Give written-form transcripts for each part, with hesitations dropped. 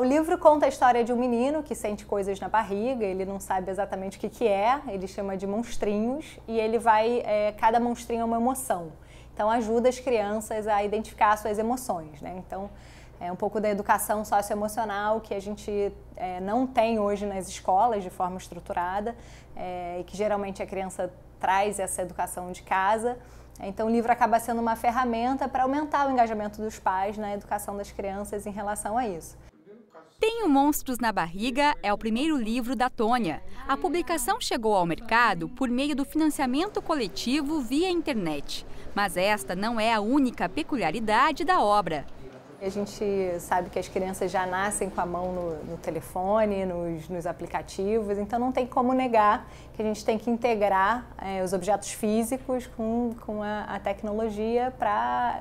O livro conta a história de um menino que sente coisas na barriga, ele não sabe exatamente o que é, ele chama de monstrinhos e ele vai, cada monstrinho é uma emoção. Então ajuda as crianças a identificar suas emoções, né? Então é um pouco da educação socioemocional que a gente não tem hoje nas escolas de forma estruturada e que geralmente a criança traz essa educação de casa. Então o livro acaba sendo uma ferramenta para aumentar o engajamento dos pais na educação das crianças em relação a isso. Tenho Monstros na Barriga é o primeiro livro da Tônia. A publicação chegou ao mercado por meio do financiamento coletivo via internet. Mas esta não é a única peculiaridade da obra. A gente sabe que as crianças já nascem com a mão no telefone, nos aplicativos, então não tem como negar que a gente tem que integrar os objetos físicos com a tecnologia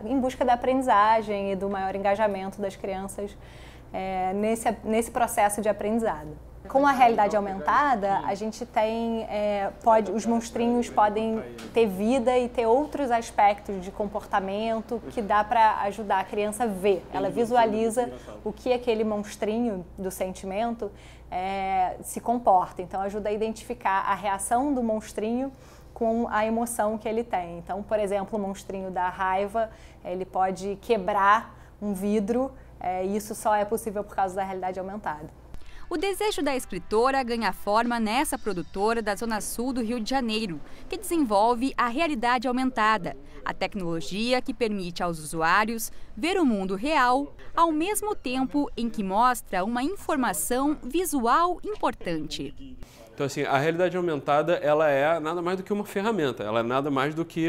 em busca da aprendizagem e do maior engajamento das crianças nesse processo de aprendizado. Com a realidade aumentada, a gente tem, os monstrinhos podem ter vida e ter outros aspectos de comportamento que dá para ajudar a criança a ver. Ela visualiza o que aquele monstrinho do sentimento se comporta. Então ajuda a identificar a reação do monstrinho com a emoção que ele tem. Então, por exemplo, o monstrinho da raiva, ele pode quebrar um vidro, e isso só é possível por causa da realidade aumentada. O desejo da escritora ganha forma nessa produtora da Zona Sul do Rio de Janeiro, que desenvolve a realidade aumentada, a tecnologia que permite aos usuários ver o mundo real, ao mesmo tempo em que mostra uma informação visual importante. Então, assim, a realidade aumentada, ela é nada mais do que uma ferramenta, ela é nada mais do que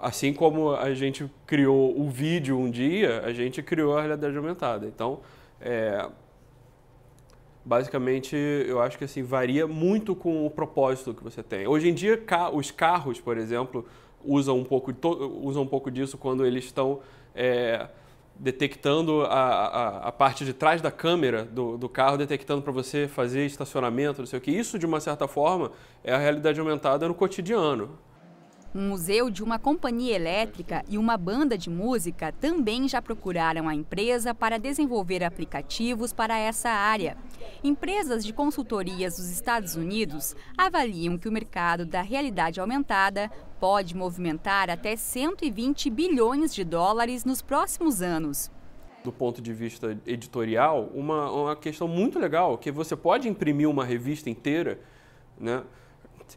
assim como a gente criou o vídeo um dia, a gente criou a realidade aumentada. Então, basicamente, eu acho que assim, varia muito com o propósito que você tem. Hoje em dia, os carros, por exemplo, usam um pouco disso quando eles estão detectando a parte de trás da câmera do carro, detectando para você fazer estacionamento, não sei o que. Isso, de uma certa forma, é a realidade aumentada no cotidiano. Um museu de uma companhia elétrica e uma banda de música também já procuraram a empresa para desenvolver aplicativos para essa área. Empresas de consultorias dos Estados Unidos avaliam que o mercado da realidade aumentada pode movimentar até 120 bilhões de dólares nos próximos anos. Do ponto de vista editorial, uma questão muito legal, que você pode imprimir uma revista inteira, né?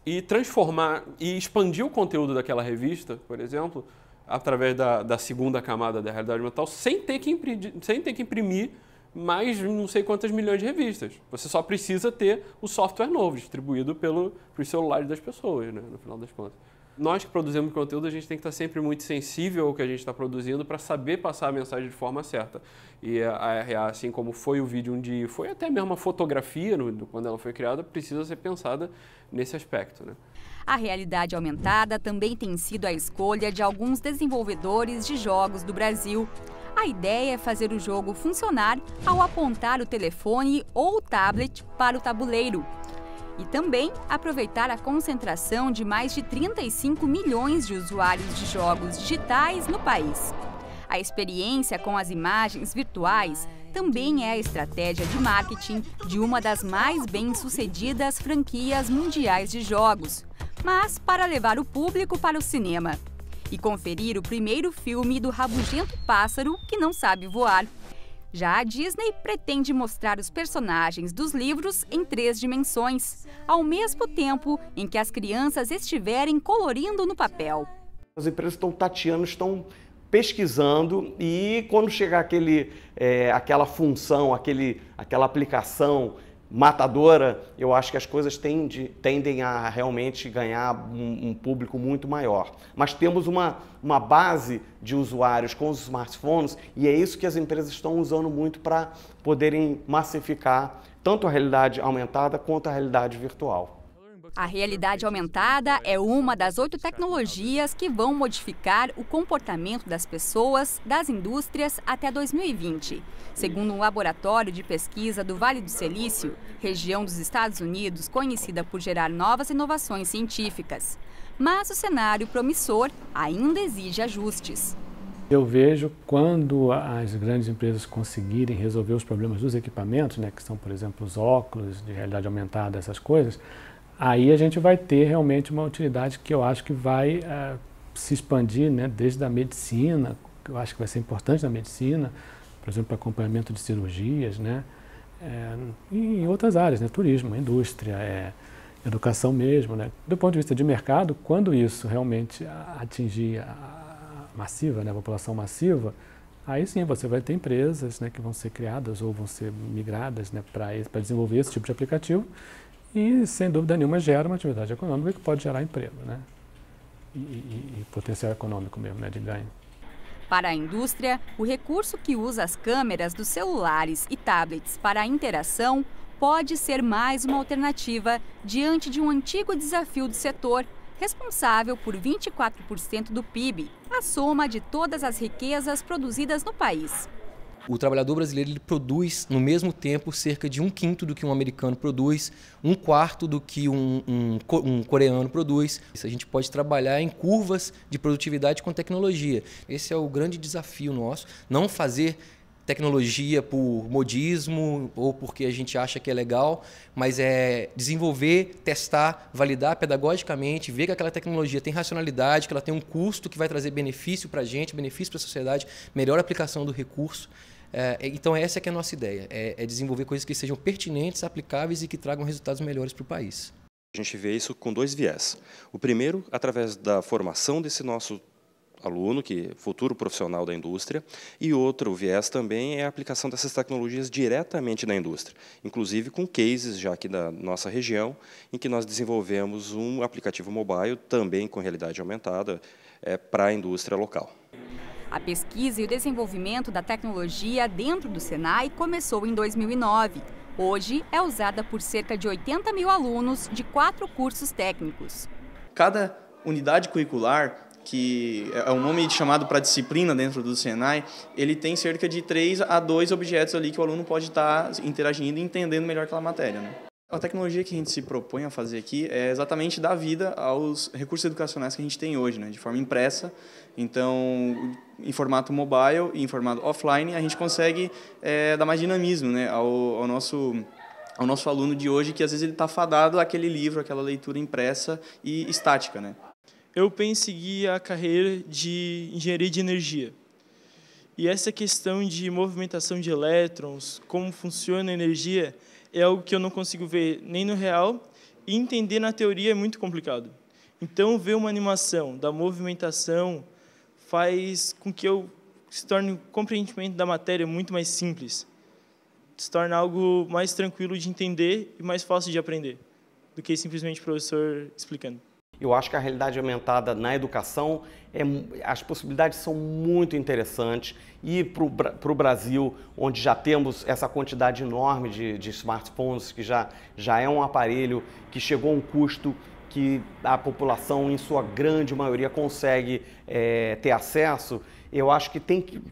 E transformar e expandir o conteúdo daquela revista, por exemplo, através da segunda camada da realidade aumentada, sem ter que imprimir mais não sei quantas milhões de revistas. Você só precisa ter o software novo, distribuído pelos celulares das pessoas, né, no final das contas. Nós que produzimos conteúdo, a gente tem que estar sempre muito sensível ao que a gente está produzindo para saber passar a mensagem de forma certa. E a RA, assim como foi o vídeo um dia, foi até mesmo a fotografia, quando ela foi criada, precisa ser pensada nesse aspecto, né? A realidade aumentada também tem sido a escolha de alguns desenvolvedores de jogos do Brasil. A ideia é fazer o jogo funcionar ao apontar o telefone ou o tablet para o tabuleiro. E também aproveitar a concentração de mais de 35 milhões de usuários de jogos digitais no país. A experiência com as imagens virtuais também é a estratégia de marketing de uma das mais bem-sucedidas franquias mundiais de jogos, mas para levar o público para o cinema e conferir o primeiro filme do rabugento pássaro que não sabe voar. Já a Disney pretende mostrar os personagens dos livros em 3 dimensões, ao mesmo tempo em que as crianças estiverem colorindo no papel. As empresas estão tateando, estão pesquisando e quando chegar aquela função, aquela aplicação matadora, eu acho que as coisas tendem a realmente ganhar um público muito maior. Mas temos uma base de usuários com os smartphones e é isso que as empresas estão usando muito para poderem massificar tanto a realidade aumentada quanto a realidade virtual. A realidade aumentada é uma das 8 tecnologias que vão modificar o comportamento das pessoas, das indústrias até 2020. Segundo um laboratório de pesquisa do Vale do Silício, região dos Estados Unidos conhecida por gerar novas inovações científicas. Mas o cenário promissor ainda exige ajustes. Eu vejo quando as grandes empresas conseguirem resolver os problemas dos equipamentos, né, que são, por exemplo, os óculos de realidade aumentada, essas coisas, aí a gente vai ter realmente uma utilidade que eu acho que vai se expandir, né, desde a medicina, que eu acho que vai ser importante na medicina, por exemplo, para acompanhamento de cirurgias, né, e em outras áreas, né, turismo, indústria, educação mesmo, né. Do ponto de vista de mercado, quando isso realmente atingir massiva, né, a população massiva, aí sim você vai ter empresas, né, que vão ser criadas ou vão ser migradas, né, para desenvolver esse tipo de aplicativo e, sem dúvida nenhuma, gera uma atividade econômica que pode gerar emprego, né, e potencial econômico mesmo, né, de ganho. Para a indústria, o recurso que usa as câmeras dos celulares e tablets para a interação pode ser mais uma alternativa diante de um antigo desafio do setor, responsável por 24% do PIB, a soma de todas as riquezas produzidas no país. O trabalhador brasileiro ele produz, no mesmo tempo, cerca de 1/5 do que um americano produz, 1/4 do que um coreano produz. A gente pode trabalhar em curvas de produtividade com tecnologia. Esse é o grande desafio nosso, não fazer tecnologia por modismo ou porque a gente acha que é legal, mas é desenvolver, testar, validar pedagogicamente, ver que aquela tecnologia tem racionalidade, que ela tem um custo que vai trazer benefício para a gente, benefício para a sociedade, melhor aplicação do recurso. Então essa é que é a nossa ideia, é desenvolver coisas que sejam pertinentes, aplicáveis e que tragam resultados melhores para o país. A gente vê isso com 2 viés. O primeiro, através da formação desse nosso aluno, que é futuro profissional da indústria, e outro viés também é a aplicação dessas tecnologias diretamente na indústria, inclusive com cases já aqui da nossa região, em que nós desenvolvemos um aplicativo mobile, também com realidade aumentada, para a indústria local. A pesquisa e o desenvolvimento da tecnologia dentro do Senai começou em 2009. Hoje é usada por cerca de 80 mil alunos de 4 cursos técnicos. Cada unidade curricular, que é um nome chamado para disciplina dentro do Senai, ele tem cerca de 3 a 2 objetos ali que o aluno pode estar interagindo e entendendo melhor aquela matéria, né? A tecnologia que a gente se propõe a fazer aqui é exatamente dar vida aos recursos educacionais que a gente tem hoje, né? De forma impressa. Então, em formato mobile e em formato offline, a gente consegue dar mais dinamismo, né, ao nosso aluno de hoje, que às vezes ele está fadado àquele livro, àquela leitura impressa e estática, né? Eu penso em seguir a carreira de engenharia de energia. E essa questão de movimentação de elétrons, como funciona a energia, é algo que eu não consigo ver nem no real e entender na teoria é muito complicado. Então, ver uma animação da movimentação faz com que se torne o compreendimento da matéria muito mais simples. Se torna algo mais tranquilo de entender e mais fácil de aprender do que simplesmente o professor explicando. Eu acho que a realidade aumentada na educação, as possibilidades são muito interessantes e para o Brasil, onde já temos essa quantidade enorme de smartphones, que já é um aparelho que chegou a um custo que a população, em sua grande maioria, consegue ter acesso, eu acho que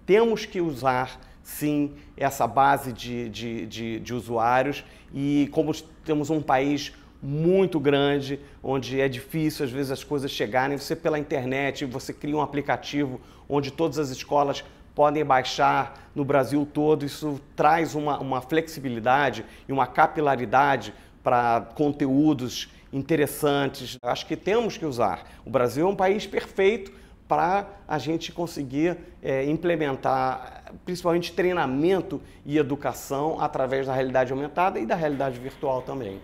temos que usar, sim, essa base de usuários e como temos um país muito grande, onde é difícil às vezes as coisas chegarem, você pela internet, você cria um aplicativo onde todas as escolas podem baixar no Brasil todo, isso traz uma flexibilidade e uma capilaridade para conteúdos interessantes. Acho que temos que usar. O Brasil é um país perfeito para a gente conseguir implementar, principalmente treinamento e educação através da realidade aumentada e da realidade virtual também.